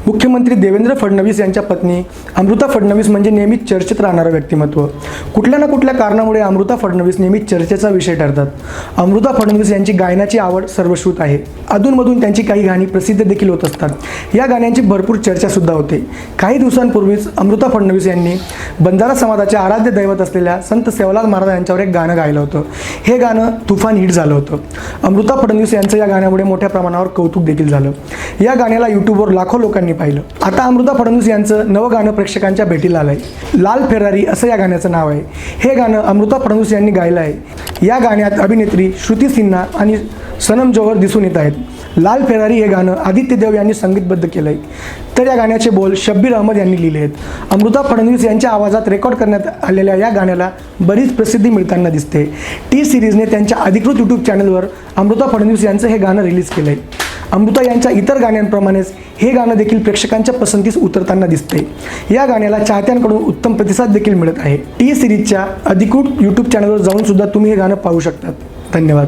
मुख्यमंत्री देवेंद्र फडणवीस यांच्या पत्नी अमृता फडणवीस म्हणजे नेहमीच चर्चेत राहणारं व्यक्तिमत्व. कुठल्या ना कुठल्या कारणामुळे अमृता फडणवीस नेहमीच चर्चेचा विषय ठरतात. अमृता फडणवीस यांची गायनाची आवड सर्वश्रुत आहे. अधूनमधून त्यांची काही गाणी प्रसिद्ध देखील होत असतात. या गाण्यांची भरपूर चर्चासुद्धा होते. काही दिवसांपूर्वीच अमृता फडणवीस यांनी बंजारा समाजाचे आराध्य दैवत असलेल्या संत सेवालाल महाराज यांच्यावर एक गाणं गायलं होतं. हे गाणं तुफान हिट झालं होतं. अमृता फडणवीस यांचं या गाण्यामुळे मोठ्या प्रमाणावर कौतुक देखील झालं. या गाण्याला यूट्यूबवर लाखो लोकांनी पाहिलं. आता अमृता फडणवीस यांचं नवं गाणं प्रेक्षकांच्या भेटीला आलंय. लाल फेरारी असं या गाण्याचं नाव आहे. हे गाणं अमृता फडणवीस यांनी गायलं आहे. या गाण्यात अभिनेत्री श्रुती सिन्हा आणि सनम जोहर दिसून येत आहेत. लाल फेरारी हे गाणं आदित्य देव यांनी संगीतबद्ध केलं आहे. तर या गाण्याचे बोल शब्बीर अहमद यांनी लिहिले आहेत. अमृता फडणवीस यांच्या आवाजात रेकॉर्ड करण्यात आलेल्या या गाण्याला बरीच प्रसिद्धी मिळताना दिसते. टी सिरीजने त्यांच्या अधिकृत यूट्यूब चॅनलवर अमृता फडणवीस यांचं हे गाणं रिलीज केलं आहे. अमृता यांच्या इतर गाण्यांप्रमाणेच हे गाणं देखील प्रेक्षकांच्या पसंतीस उतरताना दिसते. या गाण्याला चाहत्यांकडून उत्तम प्रतिसाद देखील मिळत आहे. टी सिरीजच्या अधिकृत यूट्यूब चॅनलवर जाऊन सुद्धा तुम्ही हे गाणं पाहू शकतात. धन्यवाद.